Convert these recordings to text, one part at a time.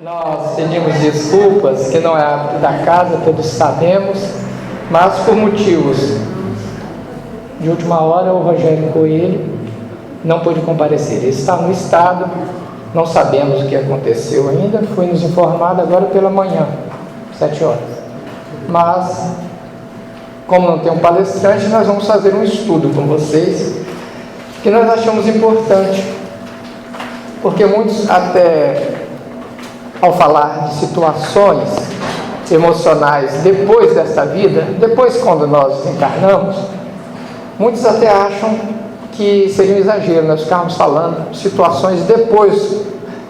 Nós pedimos desculpas, que não é hábito da casa, todos sabemos, mas por motivos de última hora, o Rogério Coelho não pôde comparecer. Ele está no estado, não sabemos o que aconteceu ainda, foi nos informado agora pela manhã, 7 horas. Mas, como não tem um palestrante, nós vamos fazer um estudo com vocês, que nós achamos importante, porque muitos até, ao falar de situações emocionais depois desta vida, depois quando nós encarnamos, muitos até acham que seria um exagero nós ficarmos falando de situações depois,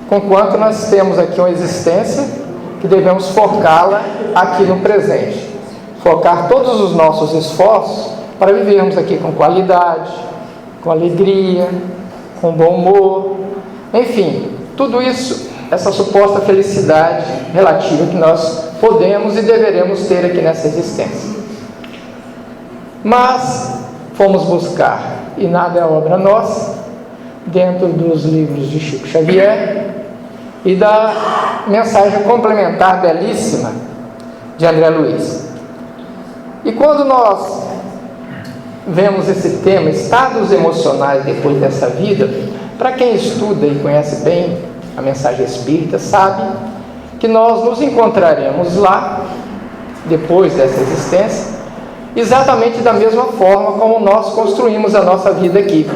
conquanto nós temos aqui uma existência que devemos focá-la aqui no presente, focar todos os nossos esforços para vivermos aqui com qualidade, com alegria, com bom humor, enfim, tudo isso, essa suposta felicidade relativa que nós podemos e deveremos ter aqui nessa existência. Mas fomos buscar, e nada é obra nossa, dentro dos livros de Chico Xavier e da mensagem complementar belíssima de André Luiz. E quando nós vemos esse tema, estados emocionais depois dessa vida, para quem estuda e conhece bem a mensagem espírita, sabe que nós nos encontraremos lá, depois dessa existência, exatamente da mesma forma como nós construímos a nossa vida aqui.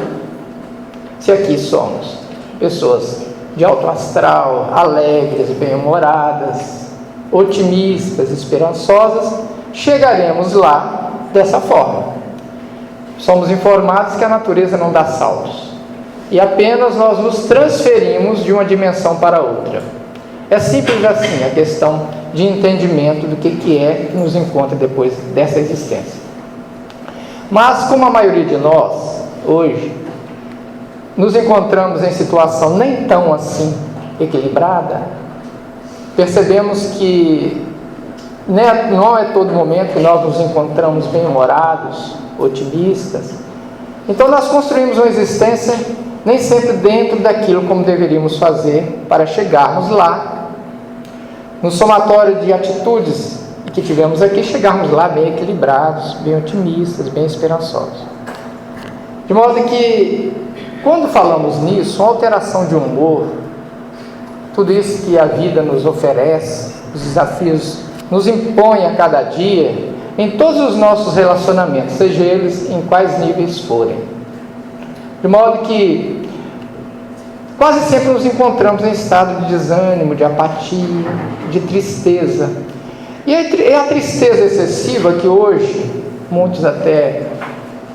Se aqui somos pessoas de alto astral, alegres, bem-humoradas, otimistas, esperançosas, chegaremos lá dessa forma. Somos informados que a natureza não dá saltos, e apenas nós nos transferimos de uma dimensão para outra. É simples assim a questão de entendimento do que é que nos encontra depois dessa existência. Mas como a maioria de nós, hoje, nos encontramos em situação nem tão assim equilibrada, percebemos que não é todo momento que nós nos encontramos bem-humorados, otimistas. Então nós construímos uma existência nem sempre dentro daquilo como deveríamos fazer para chegarmos lá, no somatório de atitudes que tivemos aqui, chegarmos lá bem equilibrados, bem otimistas, bem esperançosos. De modo que, quando falamos nisso, uma alteração de humor, tudo isso que a vida nos oferece, os desafios nos impõem a cada dia, em todos os nossos relacionamentos, seja eles em quais níveis forem. De modo que quase sempre nos encontramos em estado de desânimo, de apatia, de tristeza. E é a tristeza excessiva que hoje, muitos até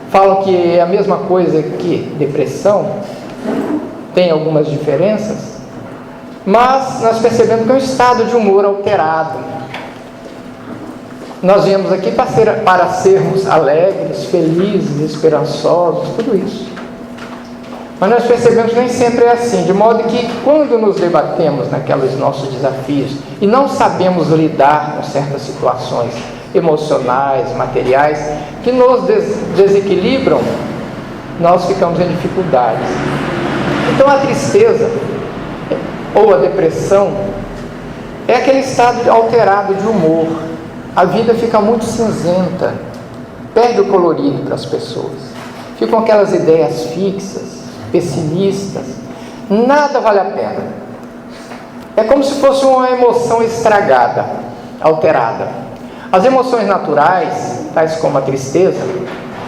falam que é a mesma coisa que depressão, tem algumas diferenças, mas nós percebemos que é um estado de humor alterado. Nós viemos aqui para sermos alegres, felizes, esperançosos, tudo isso. Mas nós percebemos que nem sempre é assim, de modo que quando nos debatemos naqueles nossos desafios e não sabemos lidar com certas situações emocionais, materiais, que nos desequilibram, nós ficamos em dificuldades. Então a tristeza ou a depressão é aquele estado alterado de humor. A vida fica muito cinzenta, perde o colorido para as pessoas, ficam aquelas ideias fixas, pessimistas, nada vale a pena. É como se fosse uma emoção estragada, alterada. As emoções naturais, tais como a tristeza,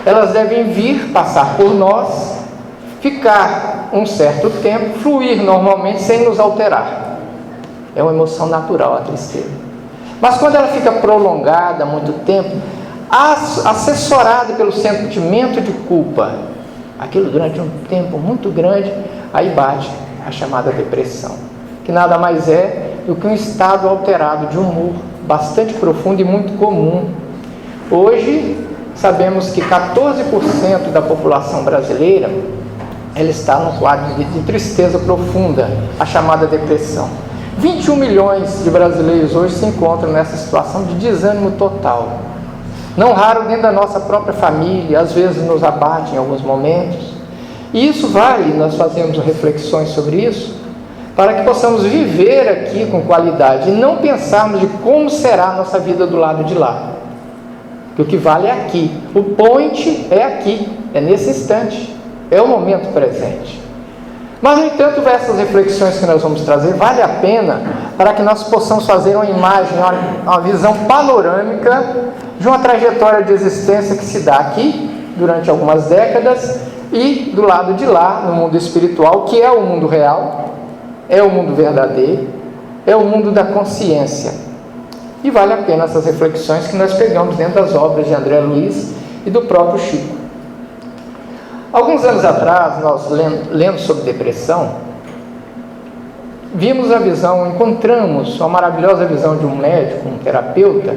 elas devem vir, passar por nós, ficar um certo tempo, fluir normalmente sem nos alterar. É uma emoção natural a tristeza. Mas quando ela fica prolongada há muito tempo, assessorada pelo sentimento de culpa, aquilo durante um tempo muito grande, aí bate a chamada depressão, que nada mais é do que um estado alterado de humor, bastante profundo e muito comum. Hoje, sabemos que 14% da população brasileira, ela está no quadro de tristeza profunda, a chamada depressão. 21 milhões de brasileiros hoje se encontram nessa situação de desânimo total. Não raro dentro da nossa própria família, às vezes nos abate em alguns momentos. E isso vale, nós fazemos reflexões sobre isso, para que possamos viver aqui com qualidade e não pensarmos de como será a nossa vida do lado de lá. Porque o que vale é aqui, o point é aqui, é nesse instante, é o momento presente. Mas, no entanto, essas reflexões que nós vamos trazer vale a pena para que nós possamos fazer uma imagem, uma visão panorâmica de uma trajetória de existência que se dá aqui durante algumas décadas e do lado de lá, no mundo espiritual, que é o mundo real, é o mundo verdadeiro, é o mundo da consciência. E vale a pena essas reflexões que nós pegamos dentro das obras de André Luiz e do próprio Chico. Alguns anos atrás, nós lendo sobre depressão, vimos a visão, encontramos uma maravilhosa visão de um médico, um terapeuta,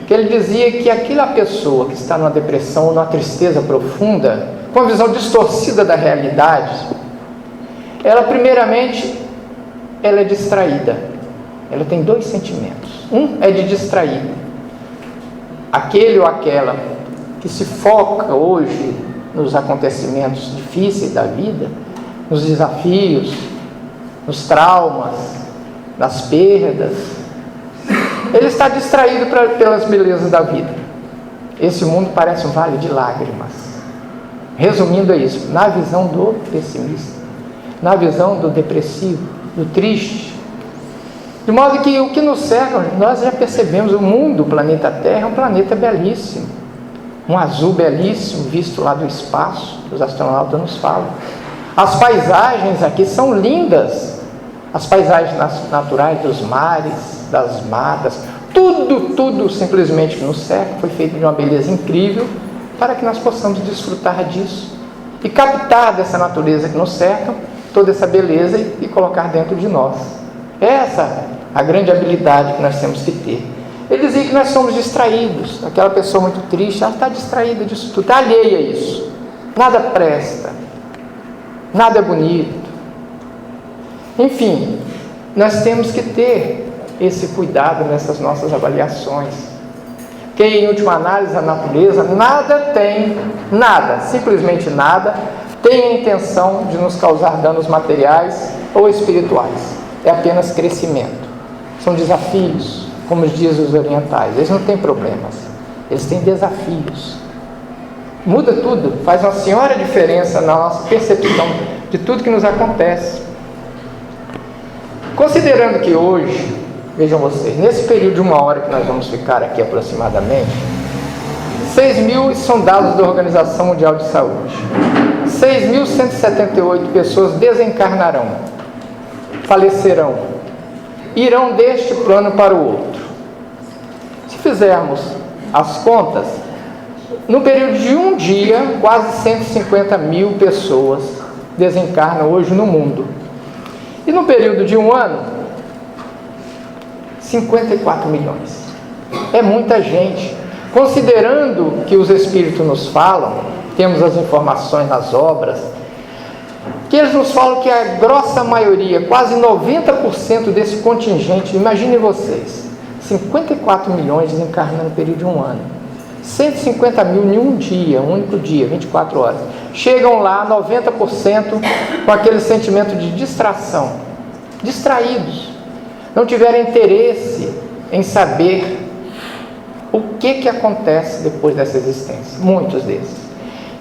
que ele dizia que aquela pessoa que está numa depressão ou numa tristeza profunda, com a visão distorcida da realidade, ela primeiramente, ela é distraída. Ela tem dois sentimentos. Um é de distraído. Aquele ou aquela que se foca hoje nos acontecimentos difíceis da vida, nos desafios, nos traumas, nas perdas, ele está distraído pelas belezas da vida. Esse mundo parece um vale de lágrimas. Resumindo, é isso, na visão do pessimista, na visão do depressivo, do triste. De modo que o que nos cerca, nós já percebemos, o mundo, o planeta Terra, é um planeta belíssimo. Um azul belíssimo, visto lá do espaço, os astronautas nos falam. As paisagens aqui são lindas. As paisagens naturais dos mares, das matas, tudo simplesmente que nos cerca foi feito de uma beleza incrível para que nós possamos desfrutar disso e captar dessa natureza que nos cerca toda essa beleza e colocar dentro de nós. Essa é a grande habilidade que nós temos que ter. Ele dizia que nós somos distraídos. Aquela pessoa muito triste, ela está distraída disso tudo, está alheia a isso. Nada presta, nada é bonito. Enfim, nós temos que ter esse cuidado nessas nossas avaliações. Que em última análise, a natureza simplesmente nada, tem a intenção de nos causar danos materiais ou espirituais. É apenas crescimento. São desafios, como dizem os orientais. Eles não têm problemas, eles têm desafios. Muda tudo, faz uma senhora diferença na nossa percepção de tudo que nos acontece. Considerando que hoje, vejam vocês, nesse período de 1 hora que nós vamos ficar aqui aproximadamente, 6.000 são dados da Organização Mundial de Saúde. 6.178 pessoas desencarnarão, falecerão, irão deste plano para o outro. Se fizermos as contas, no período de um dia, quase 150.000 pessoas desencarnam hoje no mundo. E no período de 1 ano, 54 milhões. É muita gente. Considerando que os Espíritos nos falam, temos as informações nas obras, que eles nos falam que a grossa maioria, quase 90% desse contingente, imaginem vocês, 54 milhões desencarnando no período de 1 ano. 150.000 em um dia, um único dia, 24 horas. Chegam lá, 90%, com aquele sentimento de distração. Distraídos. Não tiveram interesse em saber o que acontece depois dessa existência. Muitos desses.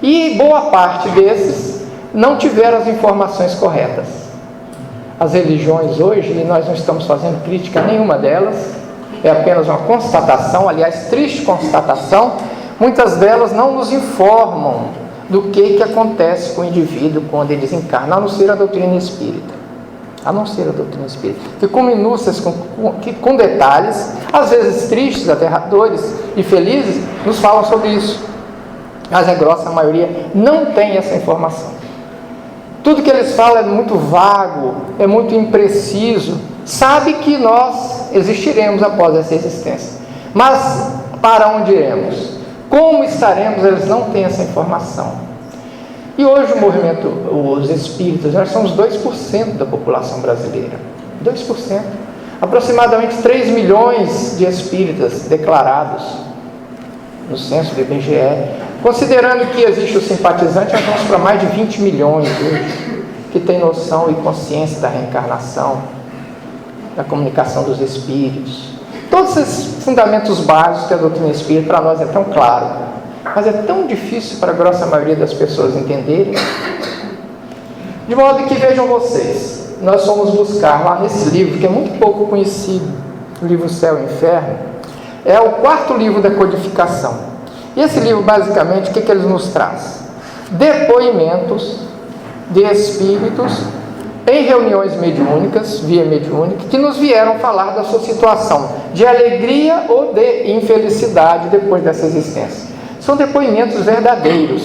E boa parte desses não tiveram as informações corretas. As religiões hoje, e nós não estamos fazendo crítica a nenhuma delas, é apenas uma constatação, aliás, triste constatação, muitas delas não nos informam do que acontece com o indivíduo quando ele desencarna, a não ser a doutrina espírita. A não ser a doutrina espírita, que com minúcias, com detalhes, às vezes tristes, aterradores e felizes, nos falam sobre isso. Mas a grossa maioria não tem essa informação. Tudo que eles falam é muito vago, é muito impreciso. Sabe que nós existiremos após essa existência. Mas para onde iremos? Como estaremos? Eles não têm essa informação. E hoje o movimento, os espíritas, nós somos 2% da população brasileira. 2%. Aproximadamente 3 milhões de espíritas declarados no censo do IBGE. Considerando que existe o simpatizante, nós vamos para mais de 20 milhões hoje, que têm noção e consciência da reencarnação, da comunicação dos espíritos. Todos esses fundamentos básicos que a doutrina espírita para nós é tão claro, mas é tão difícil para a grossa maioria das pessoas entenderem. De modo que vejam vocês, nós fomos buscar lá nesse livro, que é muito pouco conhecido, o livro Céu e Inferno, é o 4º livro da codificação. E esse livro, basicamente, o que ele nos traz? Depoimentos de espíritos em reuniões mediúnicas, via mediúnica, que nos vieram falar da sua situação de alegria ou de infelicidade depois dessa existência. São depoimentos verdadeiros,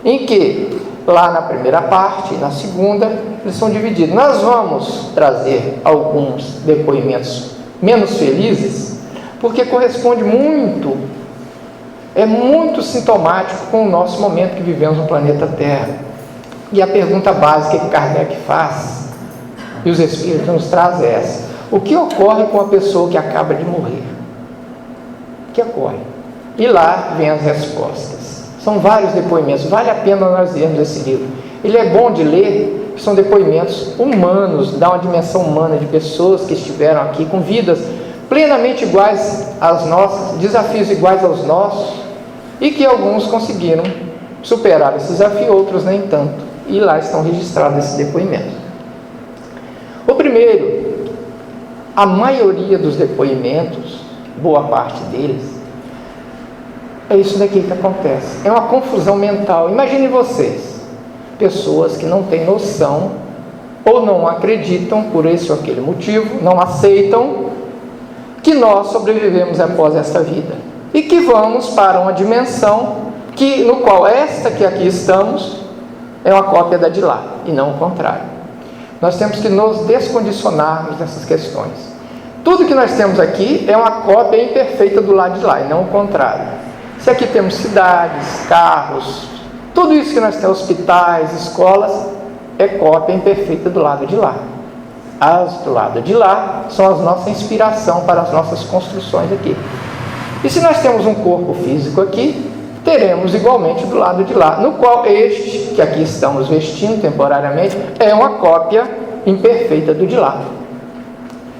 em que, lá na primeira parte e na segunda, eles são divididos. Nós vamos trazer alguns depoimentos menos felizes, porque corresponde muito, é muito sintomático com o nosso momento que vivemos no planeta Terra. E a pergunta básica que Kardec faz, e os Espíritos nos trazem é essa: o que ocorre com a pessoa que acaba de morrer? O que ocorre? E lá vem as respostas. São vários depoimentos, vale a pena nós lermos esse livro. Ele é bom de ler, são depoimentos humanos, dá uma dimensão humana de pessoas que estiveram aqui com vidas plenamente iguais às nossas, desafios iguais aos nossos, e que alguns conseguiram superar esse desafio, outros nem tanto. E lá estão registrados esses depoimentos. O primeiro, a maioria dos depoimentos, boa parte deles, é isso daqui que acontece. É uma confusão mental. Imaginem vocês, pessoas que não têm noção ou não acreditam por esse ou aquele motivo, não aceitam que nós sobrevivemos após esta vida e que vamos para uma dimensão no qual esta que aqui estamos é uma cópia da de lá, e não o contrário. Nós temos que nos descondicionarmos dessas questões. Tudo que nós temos aqui é uma cópia imperfeita do lado de lá, e não o contrário. Se aqui temos cidades, carros, tudo isso que nós temos, hospitais, escolas, é cópia imperfeita do lado de lá. As do lado de lá são a nossa inspiração para as nossas construções aqui. E se nós temos um corpo físico aqui, teremos igualmente do lado de lá, no qual este, que aqui estamos vestindo temporariamente, é uma cópia imperfeita do de lá.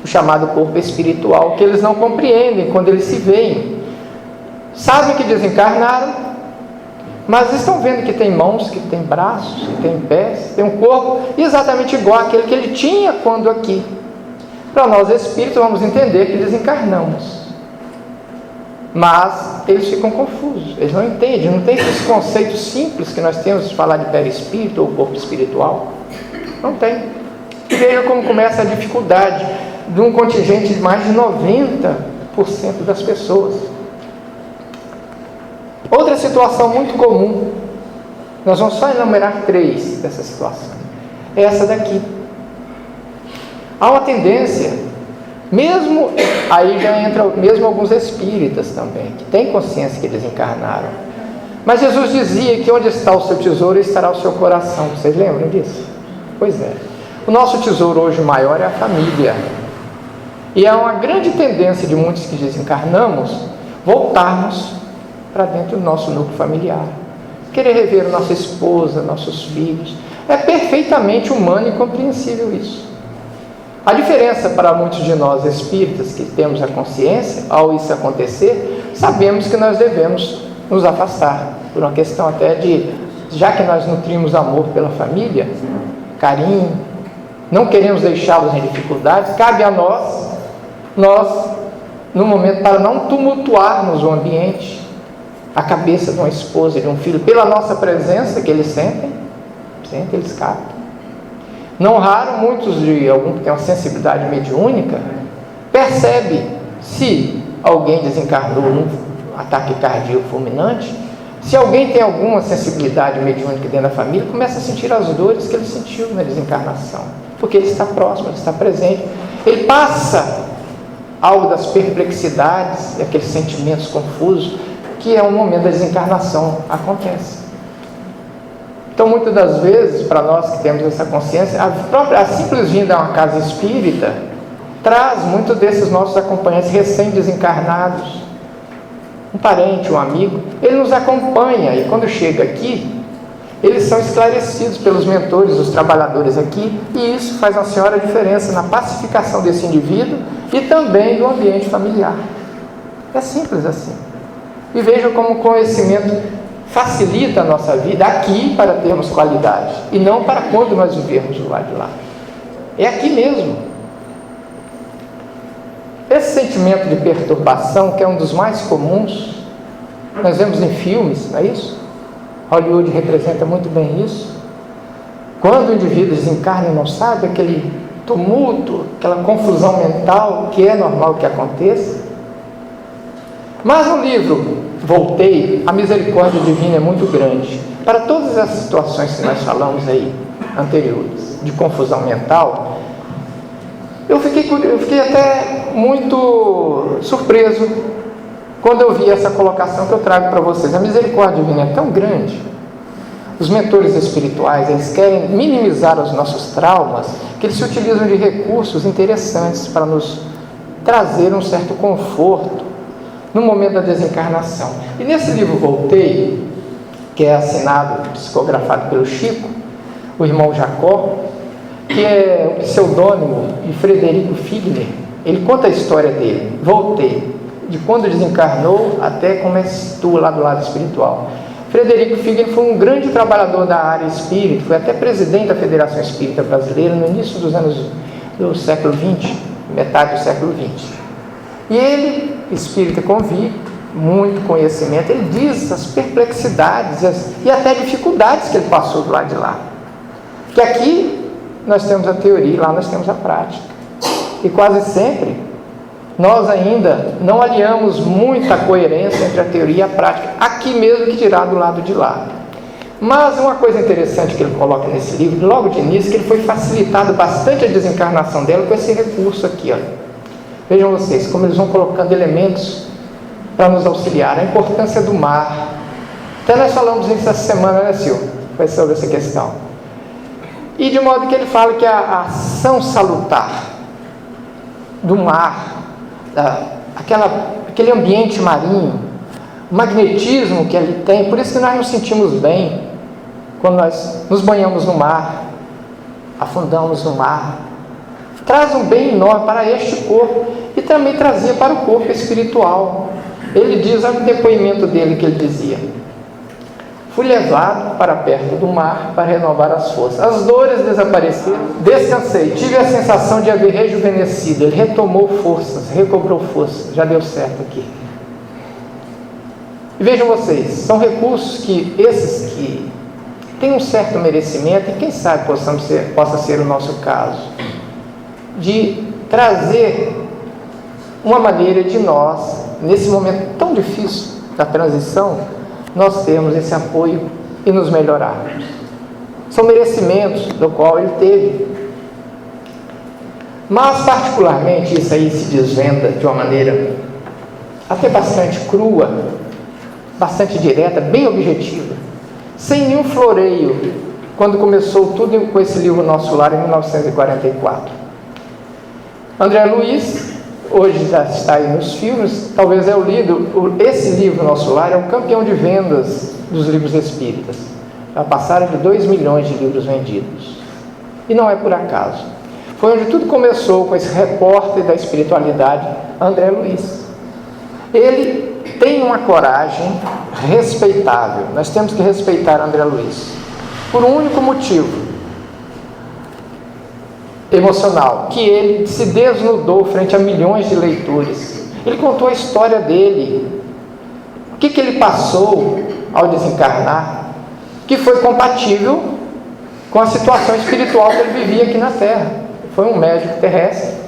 O chamado corpo espiritual, que eles não compreendem quando eles se veem. Sabem que desencarnaram, mas estão vendo que tem mãos, que tem braços, que tem pés, tem um corpo exatamente igual àquele que ele tinha quando aqui. Para nós espíritos, vamos entender que desencarnamos. Mas eles ficam confusos, eles não entendem, não tem esses conceitos simples que nós temos de falar de perispírito ou corpo espiritual. Não tem. E veja como começa a dificuldade de um contingente de mais de 90% das pessoas. Outra situação muito comum, nós vamos só enumerar 3 dessas situações, é essa daqui. Há uma tendência, mesmo, aí já entra mesmo alguns espíritas também, que têm consciência que eles encarnaram. Mas Jesus dizia que onde está o seu tesouro, estará o seu coração. Vocês lembram disso? Pois é. O nosso tesouro hoje maior é a família. E é uma grande tendência de muitos que desencarnamos voltarmos para dentro do nosso núcleo familiar. Querer rever nossa esposa, nossos filhos. É perfeitamente humano e compreensível isso. A diferença para muitos de nós espíritas que temos a consciência, ao isso acontecer, sabemos que nós devemos nos afastar, por uma questão até de, já que nós nutrimos amor pela família, carinho, não queremos deixá-los em dificuldades, cabe a nós, no momento, para não tumultuarmos o ambiente, a cabeça de uma esposa e de um filho, pela nossa presença que eles sentem, eles captam. Não raro, muitos de algum que tem uma sensibilidade mediúnica, percebe se alguém desencarnou num ataque cardíaco fulminante, se alguém tem alguma sensibilidade mediúnica dentro da família, começa a sentir as dores que ele sentiu na desencarnação, porque ele está próximo, ele está presente, ele passa algo das perplexidades, aqueles sentimentos confusos, que é o momento da desencarnação acontece. Então, muitas das vezes, para nós que temos essa consciência, a simples vinda a uma casa espírita traz muitos desses nossos acompanhantes recém-desencarnados, um parente, um amigo, ele nos acompanha, e quando chega aqui, eles são esclarecidos pelos mentores, os trabalhadores aqui, e isso faz uma senhora diferença na pacificação desse indivíduo e também do ambiente familiar. É simples assim. E vejam como o conhecimento facilita a nossa vida aqui para termos qualidade, e não para quando nós vivermos do lado de lá. É aqui mesmo. Esse sentimento de perturbação, que é um dos mais comuns, nós vemos em filmes, não é isso? Hollywood representa muito bem isso. Quando o indivíduo desencarna e não sabe, aquele tumulto, aquela confusão mental, que é normal que aconteça. Mas no livro Voltei, a misericórdia divina é muito grande. Para todas as situações que nós falamos aí, anteriores, de confusão mental, eu fiquei até muito surpreso quando eu vi essa colocação que eu trago para vocês. A misericórdia divina é tão grande. Os mentores espirituais, eles querem minimizar os nossos traumas, que eles se utilizam de recursos interessantes para nos trazer um certo conforto no momento da desencarnação. E nesse livro Voltei, que é assinado, psicografado pelo Chico, o irmão Jacó, que é o pseudônimo de Frederico Figner, ele conta a história dele. Voltei, de quando desencarnou até como é situa lá do lado espiritual. Frederico Figner foi um grande trabalhador da área espírita, foi até presidente da Federação Espírita Brasileira no início dos anos do século XX, metade do século XX. E ele, espírita convicto, muito conhecimento, ele diz as perplexidades e até dificuldades que ele passou do lado de lá. Que aqui nós temos a teoria, lá nós temos a prática. E quase sempre nós ainda não aliamos muita coerência entre a teoria e a prática, aqui mesmo que dirá do lado de lá. Mas uma coisa interessante que ele coloca nesse livro, logo de início, que ele foi facilitado bastante a desencarnação dela com esse recurso aqui, olha. Vejam vocês, como eles vão colocando elementos para nos auxiliar. A importância do mar. Até nós falamos isso essa semana, né, Silvio? Foi sobre essa questão. E de modo que ele fala que a ação salutar do mar, aquele ambiente marinho, o magnetismo que ele tem, por isso que nós nos sentimos bem quando nós nos banhamos no mar, afundamos no mar, traz um bem enorme para este corpo e também trazia para o corpo espiritual. Ele diz, olha o depoimento dele que ele dizia: fui levado para perto do mar para renovar as forças. As dores desapareceram, descansei, tive a sensação de haver rejuvenescido. Ele retomou forças, recobrou forças, já deu certo aqui. E vejam vocês, são recursos que esses que têm um certo merecimento, e quem sabe possa ser o nosso caso, de trazer uma maneira de nós, nesse momento tão difícil da transição, nós temos esse apoio e nos melhorarmos. São merecimentos do qual ele teve. Mas particularmente isso aí se desvenda de uma maneira até bastante crua, bastante direta, bem objetiva, sem nenhum floreio, quando começou tudo com esse livro Nosso Lar em 1944. André Luiz, hoje já está aí nos filmes, talvez é esse livro Nosso Lar é o campeão de vendas dos livros espíritas. Já passaram de 2 milhões de livros vendidos. E não é por acaso. Foi onde tudo começou, com esse repórter da espiritualidade, André Luiz. Ele tem uma coragem respeitável. Nós temos que respeitar André Luiz por um único motivo emocional, que ele se desnudou frente a milhões de leitores. Ele contou a história dele, o que ele passou ao desencarnar, que foi compatível com a situação espiritual que ele vivia aqui na Terra. Foi um médico terrestre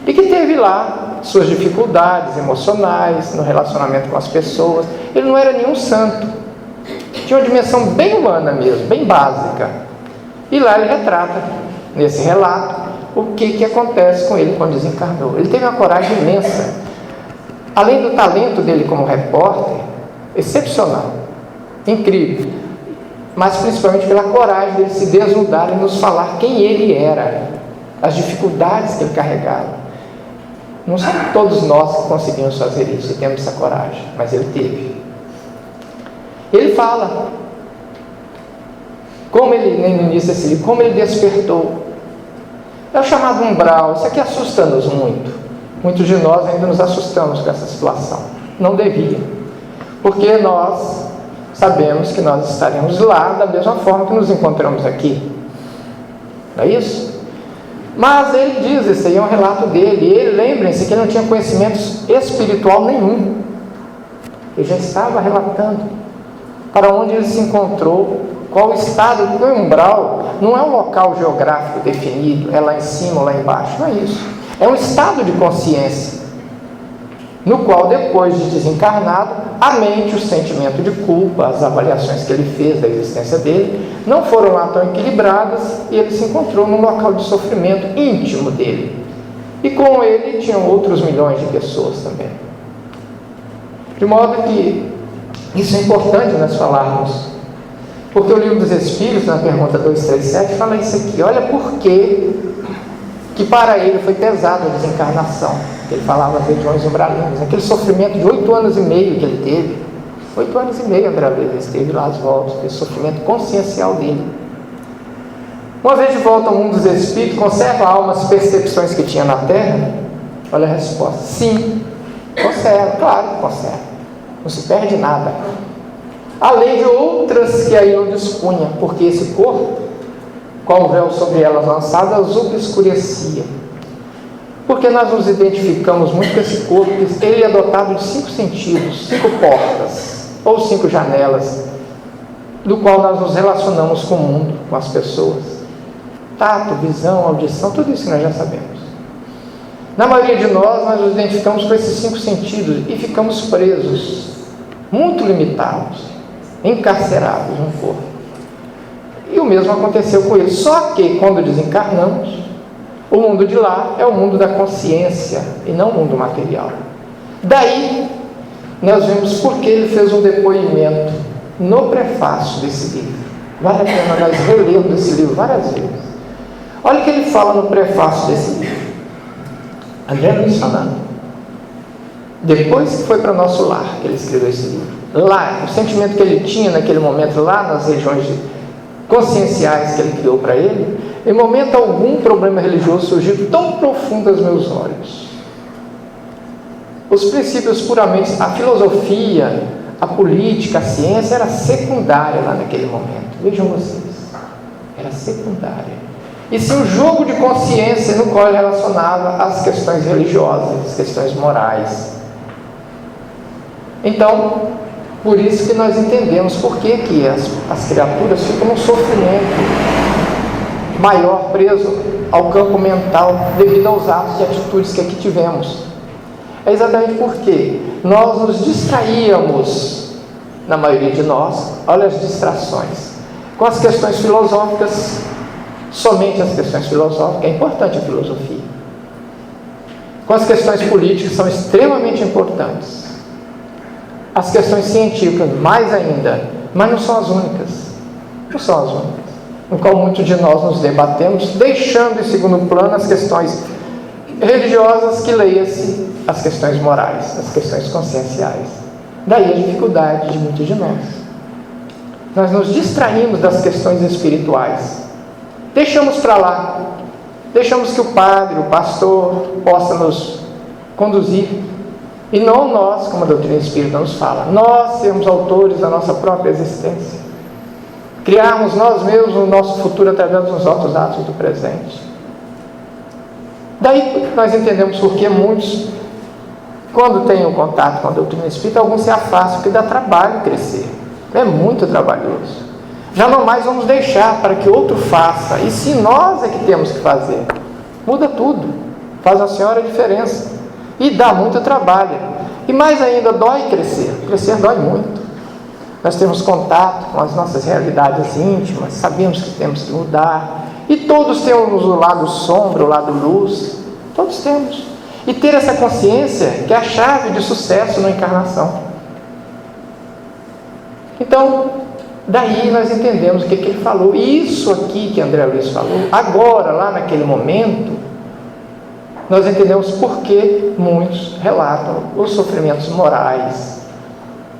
e que teve lá suas dificuldades emocionais no relacionamento com as pessoas. Ele não era nenhum santo, tinha uma dimensão bem humana mesmo, bem básica. E lá ele retrata, nesse relato, o que acontece com ele quando desencarnou. Ele teve uma coragem imensa, além do talento dele como repórter, excepcional, incrível, mas principalmente pela coragem dele se desnudar e nos falar quem ele era, as dificuldades que ele carregava. Não são todos nós que conseguimos fazer isso e temos essa coragem, mas ele teve. Ele fala como ele, nem no início desse livro, como ele despertou. É o chamado umbral. Isso aqui assusta-nos muito. Muitos de nós ainda nos assustamos com essa situação. Não devia. Porque nós sabemos que nós estaremos lá da mesma forma que nos encontramos aqui. Não é isso? Mas ele diz, esse aí é um relato dele. E ele, lembrem-se que ele não tinha conhecimento espiritual nenhum. Ele já estava relatando para onde ele se encontrou, qual o estado. O umbral não é um local geográfico definido, é lá em cima ou lá embaixo, não é isso. É um estado de consciência, no qual, depois de desencarnado, a mente, o sentimento de culpa, as avaliações que ele fez da existência dele, não foram lá tão equilibradas, e ele se encontrou num local de sofrimento íntimo dele. E com ele tinham outros milhões de pessoas também. De modo que isso é importante nós falarmos, porque o Livro dos Espíritos, na pergunta 237, fala isso aqui. Olha por que para ele foi pesado a desencarnação. Ele falava das regiões umbralinas, aquele sofrimento de 8 anos e meio que ele teve. 8 anos e meio, André Luiz, ele esteve lá às voltas, aquele sofrimento consciencial dele. Uma vez de volta ao mundo dos espíritos, conserva a alma as percepções que tinha na Terra? Olha a resposta: sim, conserva, claro que conserva, não se perde nada, além de outras que aí não dispunha, porque esse corpo, com o véu sobre elas lançado, as obscurecia. Porque nós nos identificamos muito com esse corpo, que ele é dotado de 5 sentidos, 5 portas, ou 5 janelas, do qual nós nos relacionamos com o mundo, com as pessoas. Tato, visão, audição, tudo isso que nós já sabemos. Na maioria de nós nos identificamos com esses 5 sentidos e ficamos presos, muito limitados, encarcerados no corpo. E o mesmo aconteceu com ele. Só que quando desencarnamos, o mundo de lá é o mundo da consciência e não o mundo material. Daí nós vemos por que ele fez um depoimento no prefácio desse livro. Vale a pena nós relermos esse livro várias vezes. Olha o que ele fala no prefácio desse livro. André Luiz falando, depois que foi para o nosso lar, que ele escreveu esse livro, lá, o sentimento que ele tinha naquele momento, lá nas regiões conscienciais que ele criou para ele, em momento algum problema religioso surgiu tão profundo aos meus olhos. Os princípios puramente, a filosofia, a política, a ciência era secundária lá naquele momento. Vejam vocês, era secundária. E sim, o jogo de consciência no qual ele relacionava as questões religiosas, as questões morais. Então, por isso que nós entendemos por que as criaturas ficam num sofrimento maior, preso ao campo mental, devido aos atos e atitudes que aqui tivemos. É exatamente porque nós nos distraíamos, na maioria de nós, olha as distrações, com as questões filosóficas, somente as questões filosóficas, é importante a filosofia, com as questões políticas, são extremamente importantes, as questões científicas, mais ainda, mas não são as únicas, não são as únicas, no qual muitos de nós nos debatemos, deixando em segundo plano as questões religiosas, que leia-se as questões morais, as questões conscienciais. Daí a dificuldade de muitos de nós. Nós nos distraímos das questões espirituais, deixamos para lá, deixamos que o padre, o pastor possa nos conduzir, e não nós, como a doutrina espírita nos fala, nós sermos autores da nossa própria existência, criarmos nós mesmos o nosso futuro através dos nossos atos do presente. Daí nós entendemos por que muitos, quando têm um contato com a doutrina espírita, alguns se afastam, porque dá trabalho crescer, é muito trabalhoso. Já não mais vamos deixar para que outro faça, e se nós é que temos que fazer, muda tudo, faz a senhora a diferença, e dá muito trabalho, e mais ainda dói crescer dói muito. Nós temos contato com as nossas realidades íntimas, sabemos que temos que mudar, e todos temos o lado sombra, o lado luz, todos temos, e ter essa consciência que é a chave de sucesso na encarnação. Então, daí nós entendemos o que ele falou. Isso aqui que André Luiz falou, agora, lá naquele momento, nós entendemos por que muitos relatam os sofrimentos morais,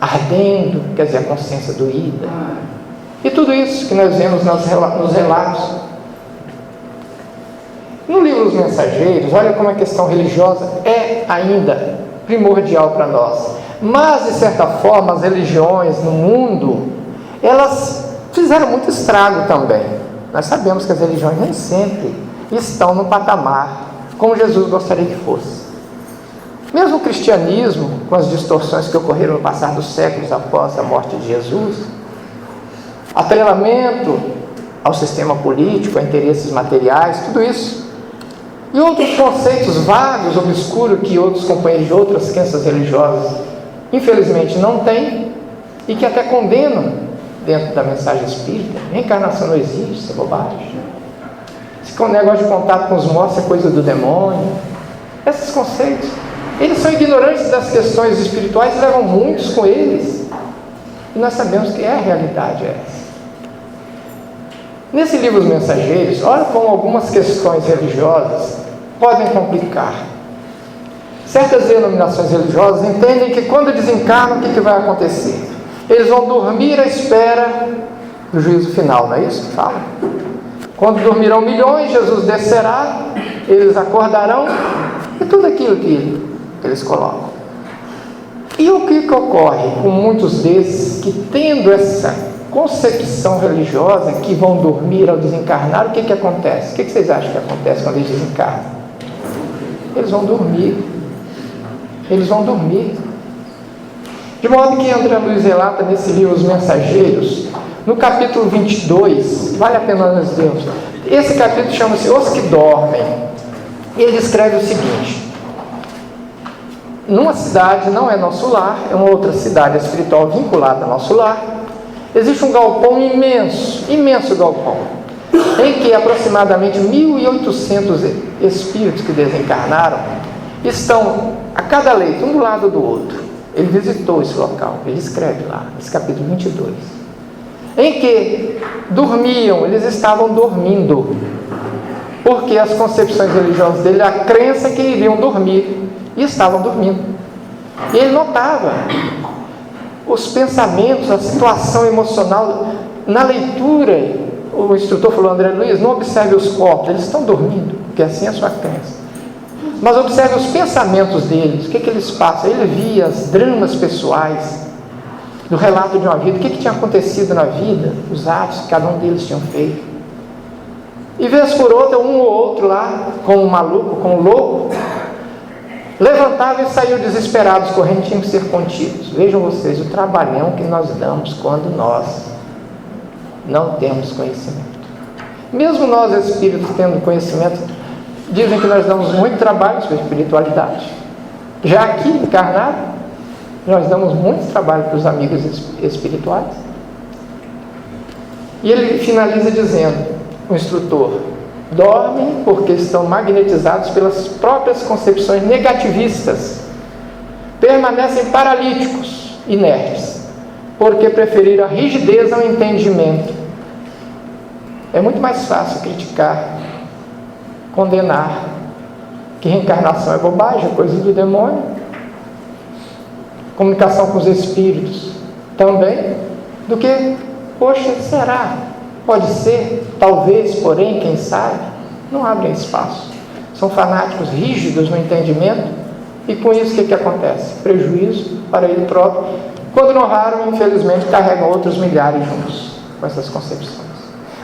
ardendo, quer dizer, a consciência doída, E tudo isso que nós vemos nos relatos. No livro Os Mensageiros, olha como a questão religiosa é ainda primordial para nós. Mas, de certa forma, as religiões no mundo, elas fizeram muito estrago também. Nós sabemos que as religiões nem sempre estão no patamar como Jesus gostaria que fosse. Mesmo o cristianismo, com as distorções que ocorreram no passar dos séculos após a morte de Jesus, atrelamento ao sistema político, a interesses materiais, tudo isso, e outros conceitos vagos, obscuros, que outros companheiros de outras crenças religiosas, infelizmente, não têm, e que até condenam dentro da mensagem espírita. Reencarnação não existe, isso é bobagem. Esse negócio de contato com os mortos é coisa do demônio. Esses conceitos, eles são ignorantes das questões espirituais e levam muitos com eles. E nós sabemos que a realidade é essa. Nesse livro Os Mensageiros, olha como algumas questões religiosas podem complicar. Certas denominações religiosas entendem que quando desencarnam, o que vai acontecer? Eles vão dormir à espera do juízo final, não é isso que fala? Quando dormirão milhões, Jesus descerá, eles acordarão, e tudo aquilo que eles colocam. E o que ocorre com muitos desses que, tendo essa concepção religiosa, que vão dormir ao desencarnar, o que acontece? O que vocês acham que acontece quando eles desencarnam? Eles vão dormir. Eles vão dormir. De modo que André Luiz relata nesse livro Os Mensageiros, no capítulo 22, vale a pena nós vermos. Esse capítulo chama-se Os que Dormem. E ele escreve o seguinte: numa cidade, não é nosso lar, é uma outra cidade espiritual vinculada ao nosso lar, existe um galpão imenso, imenso galpão, em que aproximadamente 1.800 espíritos que desencarnaram estão a cada leito, um do lado do outro. Ele visitou esse local, ele escreve lá, nesse capítulo 22, em que dormiam, eles estavam dormindo, porque as concepções religiosas dele, a crença que iriam dormir, e estavam dormindo. E ele notava os pensamentos, a situação emocional, na leitura. O instrutor falou, André Luiz, não observe os corpos, eles estão dormindo, porque assim é a sua crença. Mas observe os pensamentos deles, o que eles passam. Ele via os dramas pessoais, do relato de uma vida, o que tinha acontecido na vida, os atos que cada um deles tinham feito. E vez por outra, um ou outro lá, como um maluco, como um louco, levantava e saiu desesperados, correndo, tinham que ser contidos. Vejam vocês o trabalhão que nós damos quando nós não temos conhecimento. Mesmo nós espíritos tendo conhecimento, dizem que nós damos muito trabalho para a espiritualidade. Já aqui encarnado, nós damos muito trabalho para os amigos espirituais. E ele finaliza dizendo, o instrutor: dormem porque estão magnetizados pelas próprias concepções negativistas, permanecem paralíticos, inertes, porque preferiram a rigidez ao entendimento. É muito mais fácil criticar, condenar, que reencarnação é bobagem, é coisa do demônio. Comunicação com os espíritos também, do que, poxa, será? Pode ser, talvez, porém, quem sabe, não abrem espaço. São fanáticos rígidos no entendimento, e com isso o que acontece? Prejuízo para ele próprio. Quando não raro, infelizmente, carregam outros milhares juntos com essas concepções.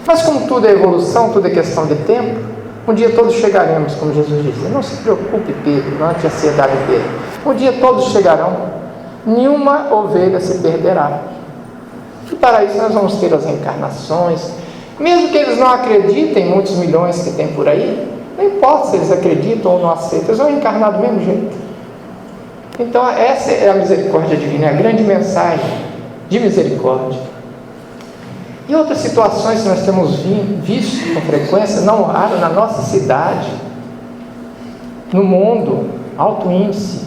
Mas como tudo é evolução, tudo é questão de tempo, um dia todos chegaremos, como Jesus dizia. Não se preocupe, Pedro, não ante a ansiedade dele. Um dia todos chegarão, nenhuma ovelha se perderá. E para isso nós vamos ter as reencarnações. Mesmo que eles não acreditem, muitos milhões que tem por aí, não importa se eles acreditam ou não aceitam, eles vão reencarnar do mesmo jeito. Então essa é a misericórdia divina, é a grande mensagem de misericórdia. E outras situações que nós temos visto com frequência, não raro, na nossa cidade, no mundo, alto índice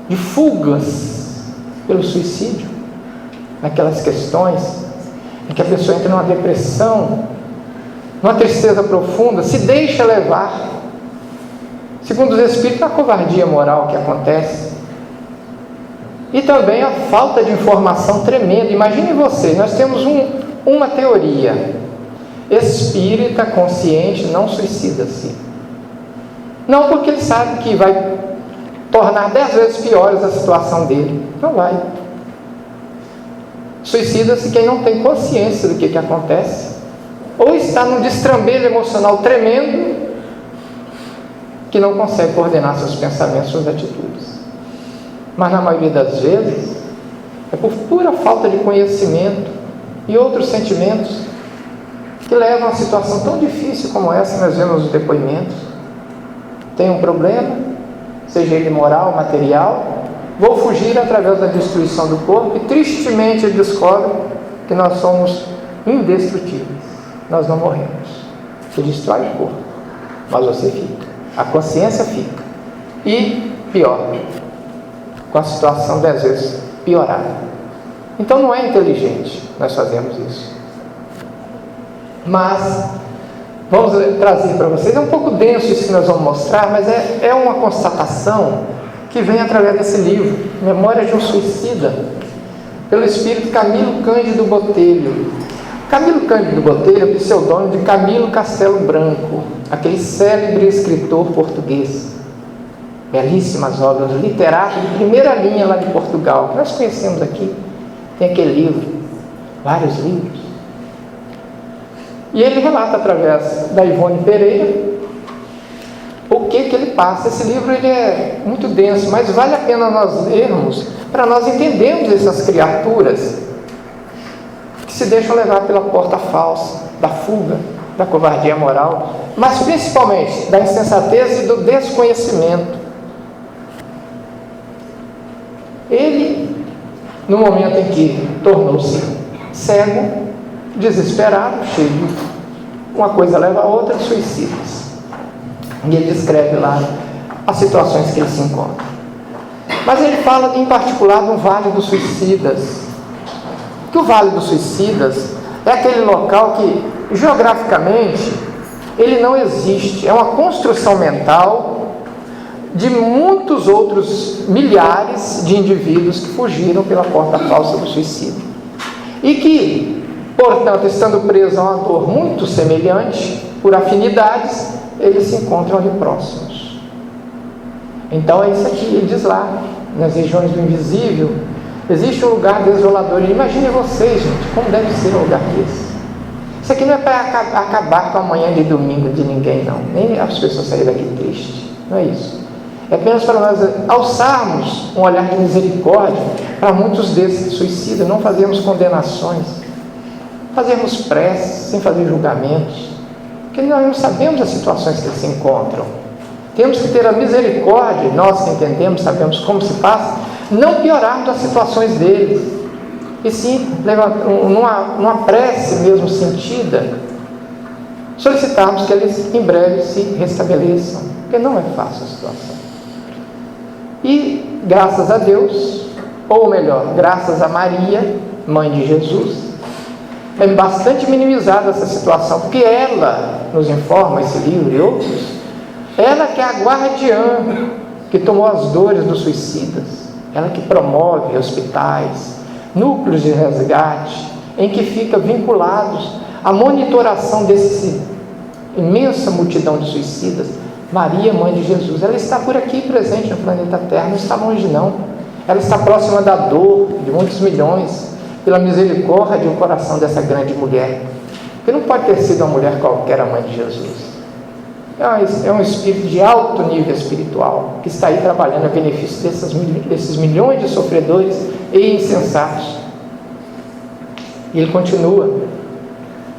de fugas pelo suicídio, naquelas questões em que a pessoa entra numa depressão, numa tristeza profunda, se deixa levar, segundo os espíritos, a covardia moral que acontece, e também a falta de informação tremenda. Imagine vocês, nós temos uma teoria: espírita consciente não suicida-se. Não porque ele sabe que vai tornar 10 vezes piores a situação dele. Não vai. Suicida-se quem não tem consciência do que acontece, ou está num destrambelho emocional tremendo, que não consegue coordenar seus pensamentos, suas atitudes. Mas na maioria das vezes é por pura falta de conhecimento e outros sentimentos que levam a uma situação tão difícil como essa que nós vemos nos depoimentos. Tem um problema, seja ele moral, material, vou fugir através da destruição do corpo, e tristemente ele descobre que nós somos indestrutíveis, nós não morremos. Você destrói o corpo, mas você fica, a consciência fica, e pior, com a situação 10 vezes piorada. Então não é inteligente nós fazermos isso. Mas vamos trazer para vocês, é um pouco denso isso que nós vamos mostrar, mas é uma constatação que vem através desse livro, Memórias de um Suicida, pelo espírito Camilo Cândido Botelho. Camilo Cândido Botelho é o pseudônimo de Camilo Castelo Branco, aquele célebre escritor português. Belíssimas obras, literato de primeira linha lá de Portugal, que nós conhecemos aqui. Tem aquele livro, vários livros. E ele relata através da Ivone Pereira o que ele passa. Esse livro ele é muito denso, mas vale a pena nós lermos para nós entendermos essas criaturas que se deixam levar pela porta falsa, da fuga, da covardia moral, mas principalmente da insensatez e do desconhecimento. Ele, no momento em que tornou-se cego, desesperado, cheio de uma coisa leva a outra, suicida-se. E ele descreve lá as situações que ele se encontra. Mas ele fala em particular do Vale dos Suicidas. Que o Vale dos Suicidas é aquele local que geograficamente ele não existe, é uma construção mental de muitos outros milhares de indivíduos que fugiram pela porta falsa do suicídio e que, portanto, estando presos a uma dor muito semelhante, por afinidades, eles se encontram ali próximos. Então é isso aqui, ele diz lá, nas regiões do invisível, existe um lugar desolador. Imagine vocês, gente, como deve ser um lugar desse. Isso aqui não é para acabar com a manhã de domingo de ninguém, não. Nem as pessoas saírem daqui tristes. Não é isso. É apenas para nós alçarmos um olhar de misericórdia para muitos desses que suicidam, não fazermos condenações, fazermos preces sem fazer julgamentos, porque nós não sabemos as situações que eles se encontram. Temos que ter a misericórdia, nós que entendemos, sabemos como se passa, não piorarmos as situações deles, e sim, numa prece mesmo sentida, solicitarmos que eles em breve se restabeleçam, porque não é fácil a situação. E graças a Deus, ou melhor, graças a Maria, mãe de Jesus, é bastante minimizada essa situação, porque ela nos informa, esse livro e outros, ela que é a guardiã que tomou as dores dos suicidas, ela que promove hospitais, núcleos de resgate, em que fica vinculados à monitoração dessa imensa multidão de suicidas. Maria, mãe de Jesus, ela está por aqui presente no planeta Terra, não está longe não. Ela está próxima da dor de muitos milhões, pela misericórdia do coração dessa grande mulher, que não pode ter sido uma mulher qualquer a mãe de Jesus. É um espírito de alto nível espiritual, que está aí trabalhando a benefício desses milhões de sofredores e insensatos. E ele continua.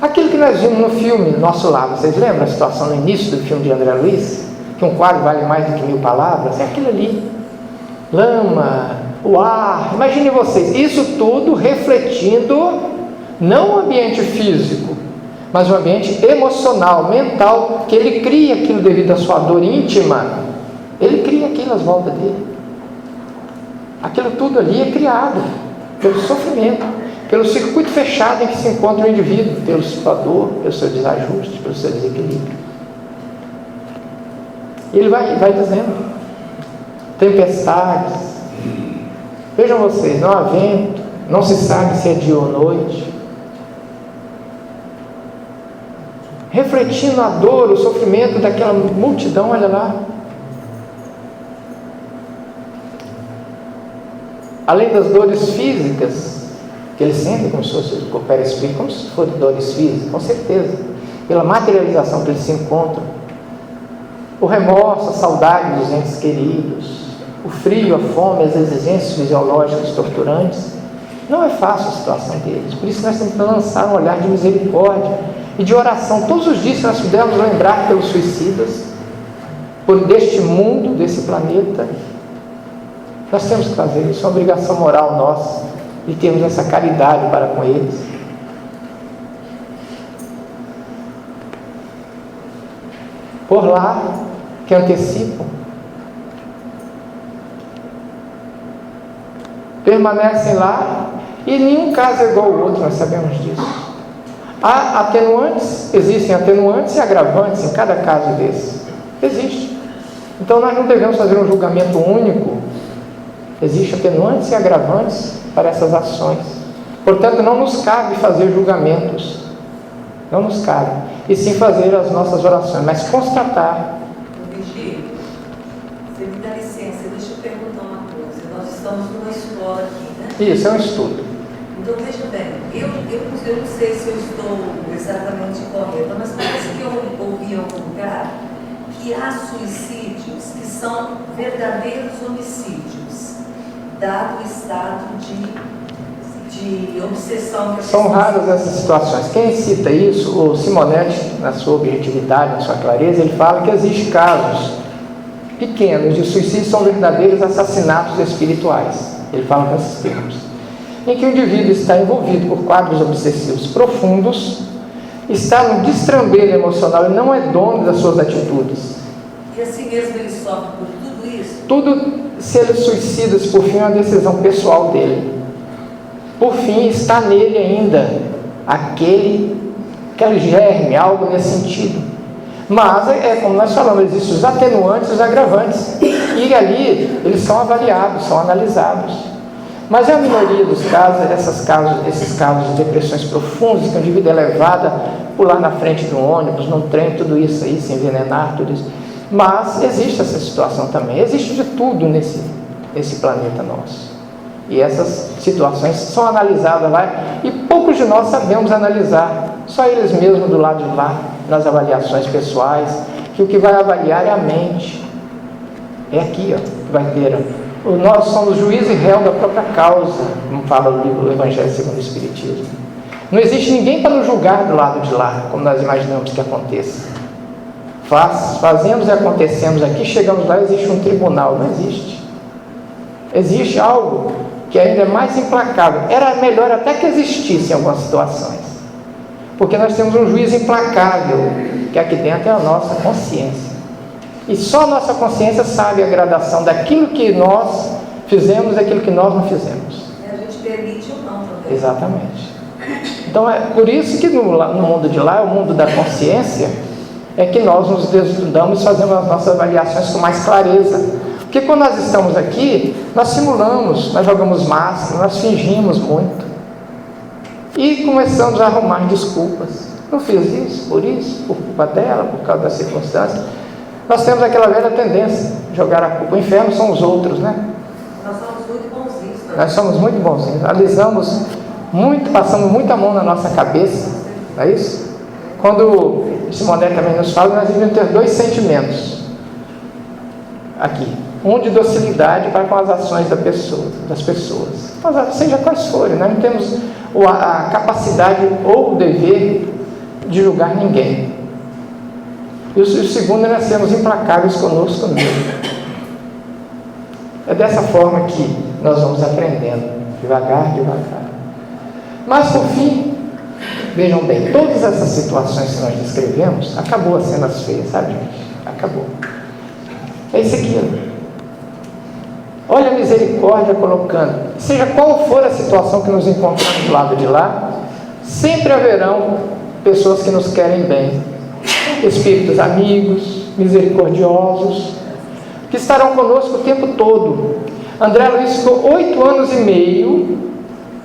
Aquilo que nós vimos no filme Nosso Lar, vocês lembram a situação no início do filme de André Luiz? Que um quadro vale mais do que 1000 palavras? É aquilo ali. Lama, o ar, imagine vocês, isso tudo refletindo não o ambiente físico, mas o ambiente emocional, mental, que ele cria aquilo devido à sua dor íntima, ele cria aquilo às voltas dele. Aquilo tudo ali é criado pelo sofrimento, pelo circuito fechado em que se encontra o indivíduo, pela sua dor, pelo seu desajuste, pelo seu desequilíbrio. E ele vai dizendo, tempestades, vejam vocês, não há vento, não se sabe se é dia ou noite, refletindo a dor, o sofrimento daquela multidão, olha lá. Além das dores físicas que eles sentem, como se fosse o perispírito, como se fossem dores físicas, com certeza, pela materialização que eles se encontram, o remorso, a saudade dos entes queridos, o frio, a fome, as exigências fisiológicas torturantes, não é fácil a situação deles. Por isso nós temos que lançar um olhar de misericórdia e de oração todos os dias, que nós pudermos lembrar pelos suicidas, por deste mundo, desse planeta. Nós temos que fazer isso, é uma obrigação moral nossa, e termos essa caridade para com eles. Por lá, que antecipam, permanecem lá, e nenhum caso é igual ao outro, nós sabemos disso. Há atenuantes, existem atenuantes e agravantes em cada caso desse. Existe. Então nós não devemos fazer um julgamento único. Existem atenuantes e agravantes para essas ações. Portanto, não nos cabe fazer julgamentos. Não nos cabe. E sim fazer as nossas orações, mas constatar. Virgílio, você me dá licença, deixa eu perguntar uma coisa. Nós estamos numa escola aqui, né? Isso, é um estudo. Então, veja bem, eu não sei se eu estou exatamente correta, mas parece que eu ouvi em algum lugar que há suicídios que são verdadeiros homicídios, dado o estado de obsessão. São raras essas situações. Quem cita isso, o Simonetti, na sua objetividade, na sua clareza, ele fala que existem casos pequenos de suicídio, são verdadeiros assassinatos espirituais. Ele fala nesses termos. Em que o indivíduo está envolvido por quadros obsessivos profundos, está no destrambelho emocional e não é dono das suas atitudes. E assim mesmo ele sofre por tudo isso? Tudo, se ele suicida-se por fim, é uma decisão pessoal dele. Por fim, está nele ainda aquele germe, algo nesse sentido. Mas, como nós falamos, existem os atenuantes e os agravantes. E ali, eles são avaliados, são analisados. Mas a minoria dos casos, esses casos de depressões profundas, que o indivíduo é levado a pular na frente de um ônibus, num trem, tudo isso aí, se envenenar, tudo isso. Mas existe essa situação também, existe de tudo nesse planeta nosso. E essas situações são analisadas lá, e poucos de nós sabemos analisar, só eles mesmos do lado de lá, nas avaliações pessoais, que o que vai avaliar é a mente. É aqui, ó, que vai ter, ó. Nós somos juiz e réu da própria causa, como fala o livro do Evangelho segundo o Espiritismo. Não existe ninguém para nos julgar do lado de lá, como nós imaginamos que aconteça. Fazemos e acontecemos aqui, chegamos lá, existe um tribunal. Não existe. Existe algo que ainda é mais implacável. Era melhor até que existisse em algumas situações, porque nós temos um juiz implacável, que aqui dentro é a nossa consciência. E só a nossa consciência sabe a gradação daquilo que nós fizemos e daquilo que nós não fizemos. A gente permite ou não também. Exatamente. Então é por isso que no mundo de lá, o mundo da consciência, é que nós nos desnudamos e fazemos as nossas avaliações com mais clareza. Porque quando nós estamos aqui, nós simulamos, nós jogamos máscara, nós fingimos muito. E começamos a arrumar desculpas. Não fiz isso, por culpa dela, por causa das circunstâncias. Nós temos aquela velha tendência de jogar a culpa. O inferno são os outros, né? Nós somos muito bonzinhos. Nós somos muito bonzinhos. Alisamos muito, passamos muita mão na nossa cabeça. Não é isso? Quando Simonetti também nos fala, nós devemos ter dois sentimentos aqui. Um de docilidade para com as ações das pessoas. Seja quais forem, nós não temos a capacidade ou o dever de julgar ninguém. E o segundo é nós sermos implacáveis conosco mesmo. É dessa forma que nós vamos aprendendo, devagar. Mas por fim, vejam bem, todas essas situações que nós descrevemos, acabou as cenas feias, sabe, gente? Acabou. É isso aqui. Olha a misericórdia colocando, seja qual for a situação que nos encontramos do lado de lá, sempre haverão pessoas que nos querem bem, espíritos amigos, misericordiosos, que estarão conosco o tempo todo. André Luiz ficou 8 anos e meio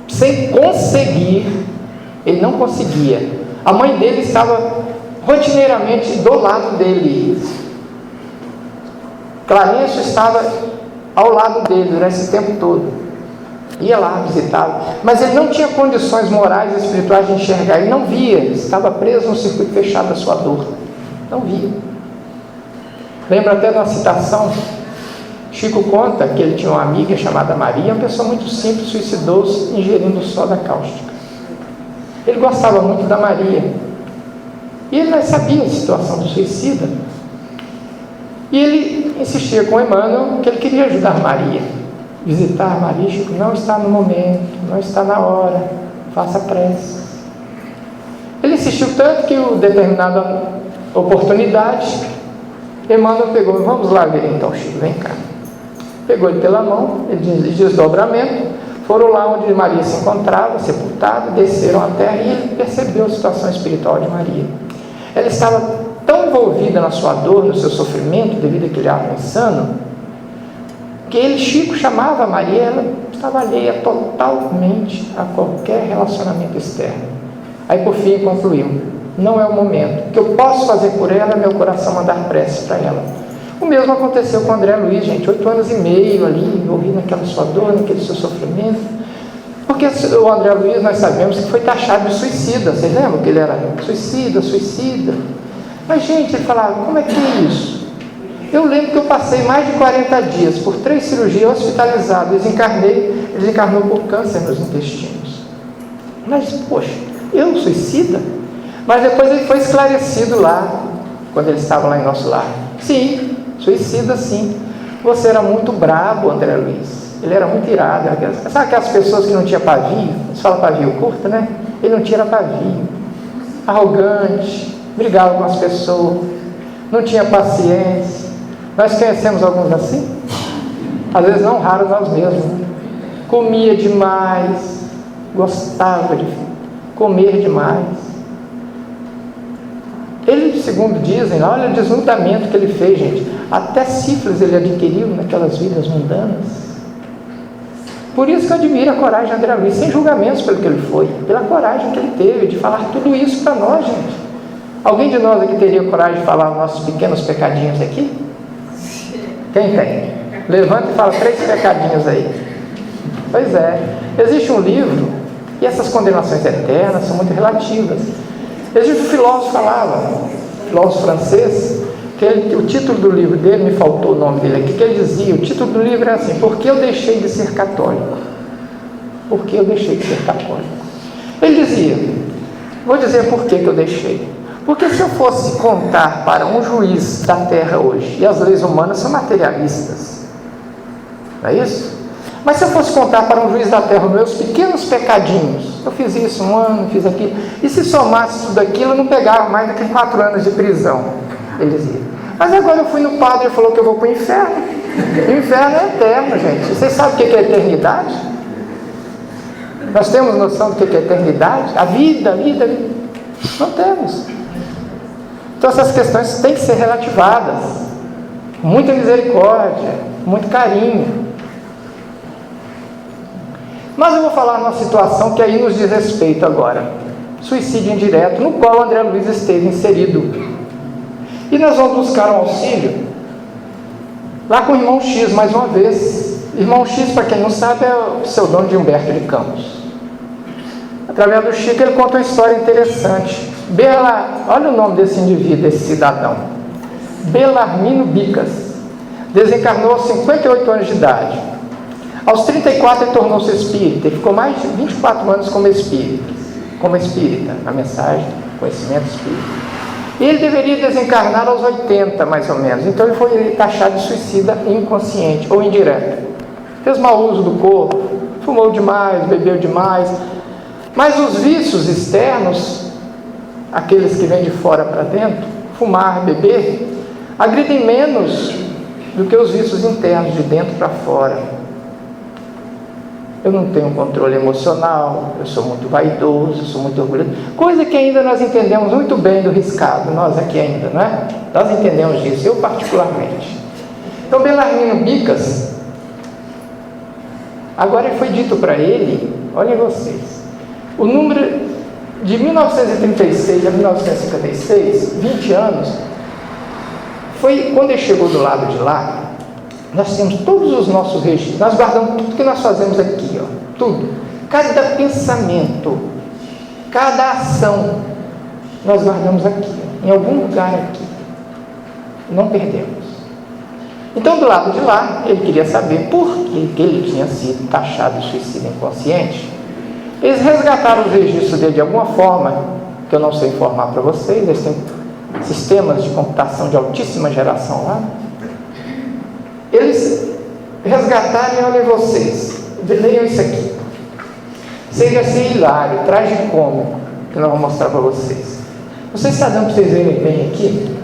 sem conseguir, ele não conseguia. A mãe dele estava rotineiramente do lado dele. Clarencio estava ao lado dele durante esse tempo todo. Ia lá visitá-lo, mas ele não tinha condições morais e espirituais de enxergar, ele não via, ele estava preso no circuito fechado da sua dor, não via. Lembro até de uma citação, Chico conta que ele tinha uma amiga chamada Maria, uma pessoa muito simples, suicidou-se ingerindo soda cáustica. Ele gostava muito da Maria, e ele não sabia a situação do suicida, e ele insistia com Emmanuel que ele queria ajudar Maria. Visitar Maria, Chico, não está no momento, não está na hora, faça prece. Ele insistiu tanto que, em determinada oportunidade, Emmanuel pegou, vamos lá ver então, Chico, vem cá. Pegou ele pela mão, ele de desdobramento, foram lá onde Maria se encontrava, sepultada, desceram à terra e ele percebeu a situação espiritual de Maria. Ela estava tão envolvida na sua dor, no seu sofrimento, devido àquele ato insano, que ele, Chico, chamava a Maria, ela estava alheia totalmente a qualquer relacionamento externo. Aí, por fim, concluiu, não é o momento. O que eu posso fazer por ela é meu coração mandar prece para ela. O mesmo aconteceu com o André Luiz, gente, 8 anos e meio ali, envolvido naquela sua dor, naquele seu sofrimento. Porque o André Luiz, nós sabemos que foi taxado de suicida. Vocês lembram que ele era suicida? Mas, gente, ele falava, como é que é isso? Eu lembro que eu passei mais de 40 dias por 3 cirurgias, hospitalizado, ele desencarnou por câncer nos intestinos. Mas, poxa, eu suicida? Mas depois ele foi esclarecido lá, quando ele estava lá em nosso lar. Sim, suicida sim. Você era muito brabo, André Luiz. Ele era muito irado. Sabe aquelas pessoas que não tinham pavio? Você fala pavio curto, né? Ele não tinha pavio. Arrogante, brigava com as pessoas, não tinha paciência. Nós conhecemos alguns assim? Às vezes não raro nós mesmos. Comia demais, gostava de comer demais. Ele, segundo dizem, olha o desnudamento que ele fez, gente. Até sífilis ele adquiriu naquelas vidas mundanas. Por isso que eu admiro a coragem de André Luiz, sem julgamentos pelo que ele foi, pela coragem que ele teve de falar tudo isso para nós, gente. Alguém de nós aqui teria coragem de falar os nossos pequenos pecadinhos aqui? Quem tem? Levanta e fala 3 pecadinhos aí. Pois é, existe um livro, e essas condenações eternas são muito relativas. Existe um filósofo filósofo francês, que o título do livro dele, me faltou o nome dele aqui, que ele dizia, o título do livro é assim, por que eu deixei de ser católico? Por que eu deixei de ser católico? Ele dizia, vou dizer por que eu deixei. Porque se eu fosse contar para um juiz da terra hoje, e as leis humanas são materialistas, não é isso? Mas se eu fosse contar para um juiz da terra os meus pequenos pecadinhos, eu fiz isso um ano, fiz aquilo, e se somasse tudo aquilo, eu não pegava mais do que 4 anos de prisão, ele dizia. Mas agora eu fui no padre e falou que eu vou para o inferno. E o inferno é eterno, gente. Vocês sabem o que é eternidade? Nós temos noção do que é eternidade? A vida. Não temos. Então essas questões têm que ser relativadas. Muita misericórdia, muito carinho. Mas eu vou falar numa situação que aí nos diz respeito agora. Suicídio indireto, no qual André Luiz esteve inserido. E nós vamos buscar um auxílio lá com o irmão X, mais uma vez. Irmão X, para quem não sabe, é o pseudônimo de Humberto de Campos. Através do Chico, ele conta uma história interessante. Olha o nome desse indivíduo, desse cidadão. Belarmino Bicas. Desencarnou aos 58 anos de idade. Aos 34 ele tornou-se espírita e ficou mais de 24 anos como espírita, na mensagem, conhecimento espírita. E ele deveria desencarnar aos 80, mais ou menos. Então ele foi taxado de suicida inconsciente ou indireto. Fez mau uso do corpo, fumou demais, bebeu demais. Mas os vícios externos, aqueles que vêm de fora para dentro, fumar, beber, agridem menos do que os vícios internos, de dentro para fora. Eu não tenho controle emocional, eu sou muito vaidoso, eu sou muito orgulhoso. Coisa que ainda nós entendemos muito bem do riscado, nós aqui ainda, não é? Nós entendemos disso, eu particularmente. Então, Belarmino Bicas, agora foi dito para ele, olhem vocês, o número De 1936 a 1956, 20 anos, foi quando ele chegou do lado de lá. Nós temos todos os nossos registros, nós guardamos tudo que nós fazemos aqui, ó, tudo, cada pensamento, cada ação, nós guardamos aqui, ó, em algum lugar aqui, não perdemos. Então, do lado de lá, ele queria saber por que ele tinha sido taxado de suicídio inconsciente. Eles resgataram os registros dele de alguma forma, que eu não sei informar para vocês. Eles têm sistemas de computação de altíssima geração lá. Eles resgataram e olhem vocês, leiam isso aqui. Chega a ser hilário, tragicômico, que nós vamos mostrar para vocês. Vocês estão dando para vocês verem bem aqui?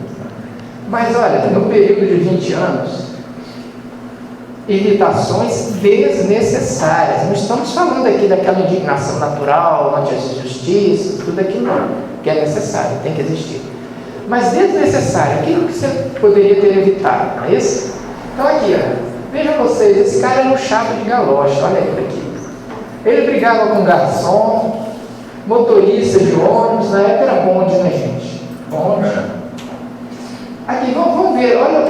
Mas olha, no período de 20 anos, irritações desnecessárias. Não estamos falando aqui daquela indignação natural, ante a justiça, tudo aquilo não, que é necessário, tem que existir. Mas desnecessário, aquilo que você poderia ter evitado, não é isso? Então aqui, ó, vejam vocês, esse cara era um chato de galocha, olha ele aqui. Ele brigava com garçom, motorista de ônibus, na época era bonde, né, gente? Bonde. Aqui, vamos ver, olha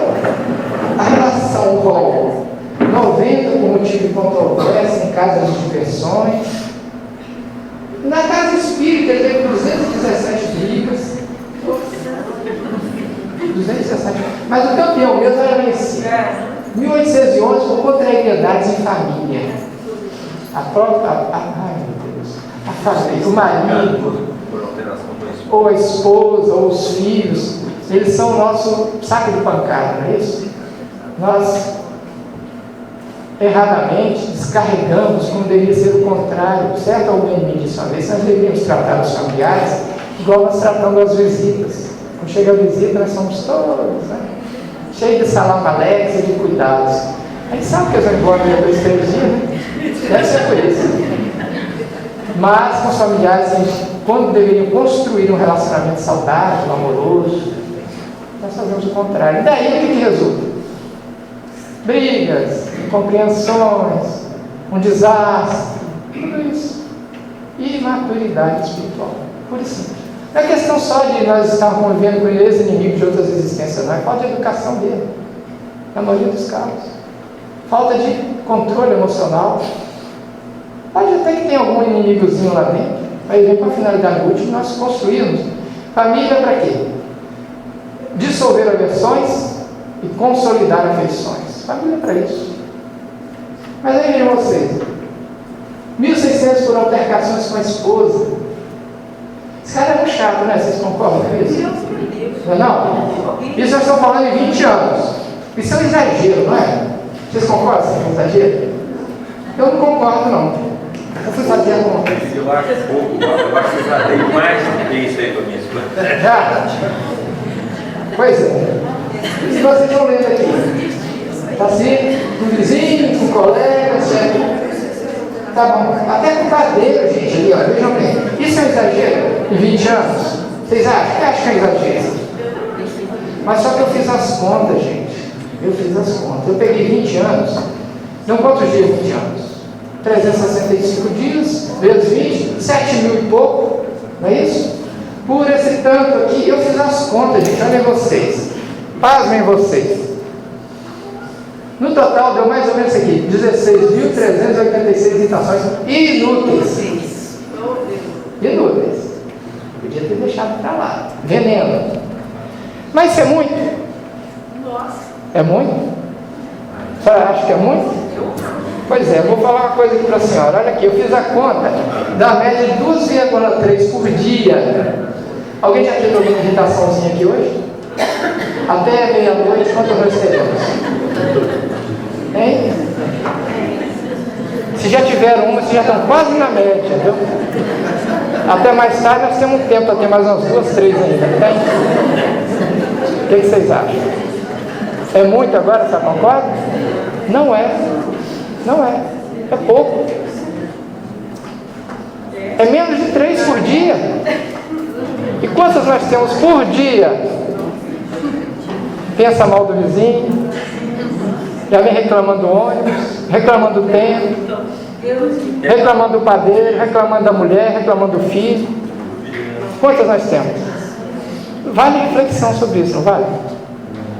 a relação com 90 por motivo de controvérsia em casas de diversões. Na casa espírita ele teve 217 brigas. 217. Mas o campeão mesmo era vencido. 1811 por contrariedades em família. A própria. Ai meu Deus. A família, o marido, ou a esposa, ou os filhos, eles são o nosso saco de pancada, não é isso? Nós erradamente descarregamos como deveria ser o contrário, certo? Alguém me disse uma vez, nós deveríamos tratar os familiares igual nós tratamos as visitas. Quando chega a visita, nós somos todos, né? Cheios de salamalex e de cuidados. A gente sabe que eles vão embora daqui a 2, 3 dias, né? Deve ser por isso. Mas com os familiares, a gente, quando deveriam construir um relacionamento saudável, amoroso, nós fazemos o contrário. E daí o que resulta? Brigas, incompreensões, um desastre, tudo isso. E imaturidade espiritual. Por isso. Não é questão só de nós estarmos convivendo com ex-inimigos de outras existências, não. É falta de educação dele, na maioria dos casos. Falta de controle emocional. Pode até que tenha algum inimigozinho lá dentro, mas vem com a finalidade última, nós construímos família para quê? Dissolver aversões e consolidar afeições. Família para isso. Mas aí vejam vocês, 1.600 por altercações com a esposa. Esse cara é muito chato, né? Vocês concordam com isso? Não? Isso nós estamos falando em 20 anos. Isso é um exagero, não é? Vocês concordam que é um exagero? Eu não concordo, não. Eu fui fazer alguma coisa. Eu acho pouco, eu acho que eu já dei mais do que isso aí para minha esposa. Já? Pois é. Se vocês estão lendo aqui, tá assim, com vizinho, com colega, certo? Tá bom. Até com padeiro, gente, ali, ó, vejam bem. Isso é um exagero? Em 20 anos? Vocês acham? Eu acho que é exagero. Mas só que eu fiz as contas, gente. Eu fiz as contas. Eu peguei 20 anos. Não quantos dias 20 anos? 365 dias, vezes 20, 7 mil e pouco, não é isso? Por esse tanto aqui, eu fiz as contas, gente, olhem vocês, pasmem vocês. No total deu mais ou menos isso aqui, 16.386 irritações inúteis. Inúteis. Podia ter deixado para lá. Veneno. Mas isso é muito? Nossa. É muito? A senhora acha que é muito? Pois é, vou falar uma coisa aqui para a senhora. Olha aqui, eu fiz a conta da média de 2,3 por dia. Alguém já teve alguma irritaçãozinha aqui hoje? Até meia-noite, quantas nós teremos? Hein? Se já tiveram uma, vocês já estão quase na média, entendeu? Até mais tarde nós temos um tempo para ter mais umas 2, 3 ainda, não tem? O que vocês acham? É muito agora, você concorda? Não é. Não é. É pouco. É menos de 3 por dia. E quantas nós temos por dia? Pensa mal do vizinho, já vem reclamando do ônibus, reclamando do tempo, reclamando do padeiro, reclamando da mulher, reclamando do filho. Quantas nós temos? Vale reflexão sobre isso, não vale?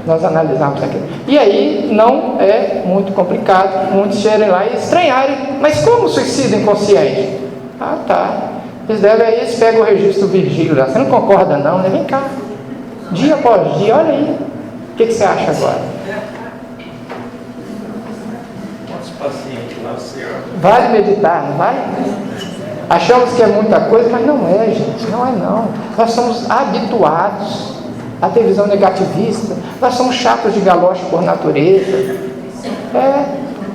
Nós analisarmos aqui. E aí não é muito complicado muitos chegarem lá e estranharem. Mas como suicídio inconsciente? Ah, tá. Eles eles pegam o registro Virgílio lá. Você não concorda não, né? Vem cá. Dia após dia, olha aí. O que você acha agora? Quantos pacientes lá, senhor? Vale meditar, não vai? Achamos que é muita coisa, mas não é, gente. Não é não. Nós somos habituados a ter visão negativista. Nós somos chatos de galocha por natureza.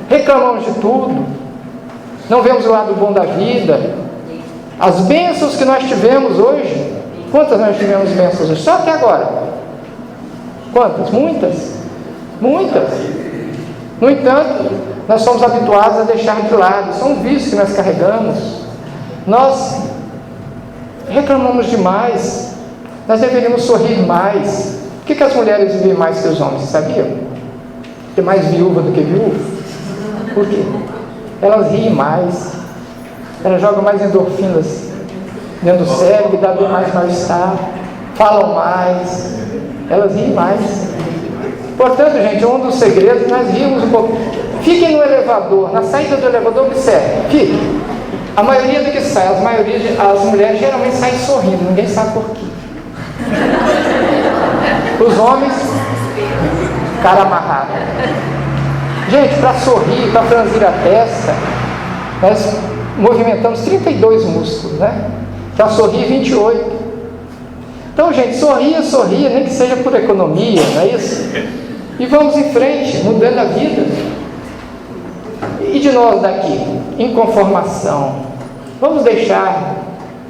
Reclamamos de tudo. Não vemos o lado bom da vida. As bênçãos que nós tivemos hoje, quantas nós tivemos bênçãos hoje? Só até agora. Quantas? Muitas. Muitas. No entanto, nós somos habituados a deixar de lado. Isso é um vício que nós carregamos. Nós reclamamos demais. Nós deveríamos sorrir mais. Por que as mulheres vivem mais que os homens? Você sabia? Tem mais viúva do que viúva? Por quê? Elas riem mais. Elas jogam mais endorfinas dentro do cérebro, dá bem mais mal-estar. Falam mais. Elas riem mais. Portanto, gente, um dos segredos, nós rimos um pouco. Fiquem no elevador. Na saída do elevador, observe. Fiquem. A maioria do que sai, as mulheres geralmente saem sorrindo. Ninguém sabe por quê. Os homens, cara amarrado. Gente, para sorrir, para franzir a testa, nós movimentamos 32 músculos, né? Para sorrir, 28. Então, gente, sorria, nem que seja por economia, não é isso? E vamos em frente, mudando a vida. E de nós daqui, inconformação. Vamos deixar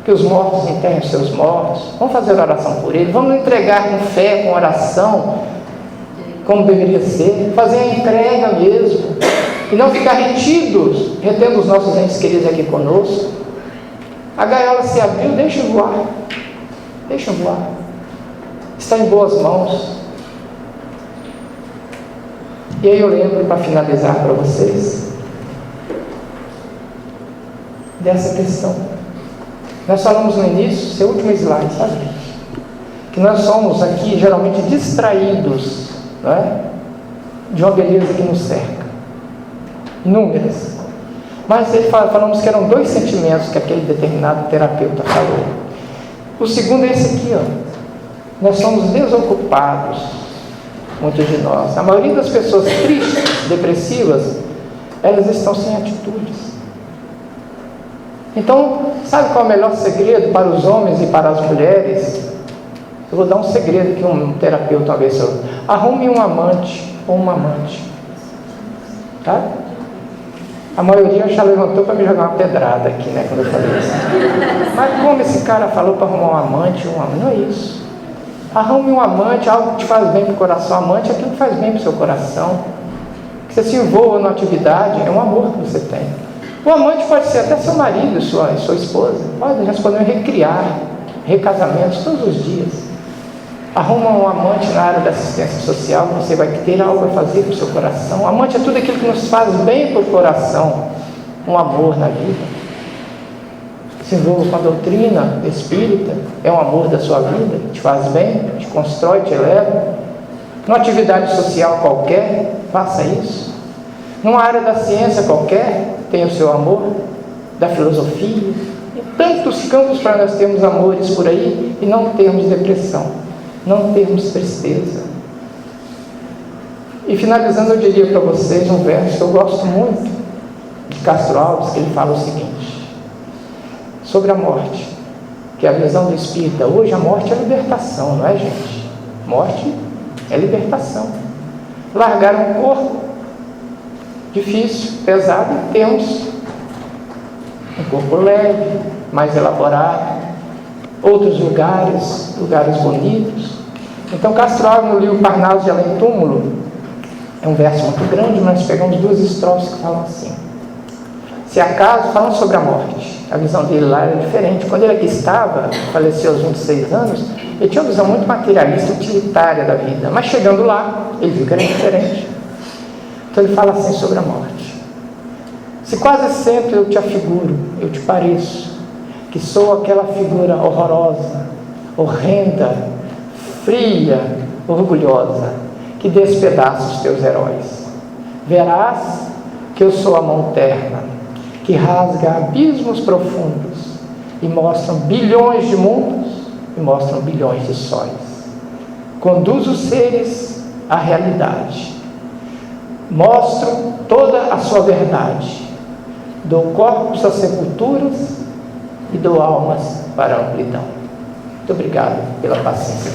que os mortos enterrem os seus mortos. Vamos fazer oração por eles. Vamos entregar com fé, com oração, como deveria ser. Fazer a entrega mesmo. E não ficar retendo os nossos entes queridos aqui conosco. A gaiola se abriu, deixa voar. Deixa voar. Está em boas mãos. E aí eu lembro, para finalizar para vocês, dessa questão. Nós falamos no início, seu último slide, sabe? Que nós somos aqui geralmente distraídos, não é? De uma beleza que nos cerca. Inúmeras. Mas falamos que eram 2 sentimentos que aquele determinado terapeuta falou. O segundo é esse aqui, ó. Nós somos desocupados, muitos de nós. A maioria das pessoas tristes, depressivas, elas estão sem atitudes. Então, sabe qual é o melhor segredo para os homens e para as mulheres? Eu vou dar um segredo que um terapeuta uma vez falou. Arrume um amante ou uma amante. Tá? A maioria já levantou para me jogar uma pedrada aqui, né, quando eu falei isso. Mas como esse cara falou para arrumar um amante ou uma amante? Não é isso. Arrume um amante, algo que te faz bem para o coração. Amante é aquilo que faz bem para o seu coração. Que você se envolva na atividade, é um amor que você tem. O amante pode ser até seu marido, sua esposa. Nós podemos recriar recasamentos todos os dias. Arruma um amante na área da assistência social, você vai ter algo a fazer para o seu coração. O amante é tudo aquilo que nos faz bem para o coração. Um amor na vida. Se envolva com a doutrina espírita, é um amor da sua vida, te faz bem, te constrói, te eleva. Numa atividade social qualquer, faça isso. Numa área da ciência qualquer, tem o seu amor, da filosofia. Em tantos campos para nós termos amores por aí e não termos depressão, não termos tristeza. E finalizando, eu diria para vocês um verso que eu gosto muito, de Castro Alves, que ele fala o seguinte, sobre a morte, que é a visão do espírita. Hoje a morte é libertação, não é, gente? Morte é libertação. Largar um corpo difícil, pesado, e temos um corpo leve, mais elaborado, outros lugares bonitos. Então Castro Alves, no livro Parnaso de Além Túmulo, é um verso muito grande, mas nós pegamos 2 estrofes que falam assim. Se acaso, falando sobre a morte, a visão dele lá era diferente. Quando ele aqui estava, faleceu aos 26 anos, ele tinha uma visão muito materialista, utilitária da vida, mas chegando lá, ele viu que era diferente. Então ele fala assim sobre a morte. Se quase sempre eu te afiguro, eu te pareço, que sou aquela figura horrorosa, horrenda, fria, orgulhosa, que despedaça os teus heróis. Verás que eu sou a mão terna, que rasga abismos profundos e mostram bilhões de mundos e mostram bilhões de sóis. Conduz os seres à realidade. Mostro toda a sua verdade. Dou corpos às sepulturas e dou almas para a amplidão. Muito obrigado pela paciência.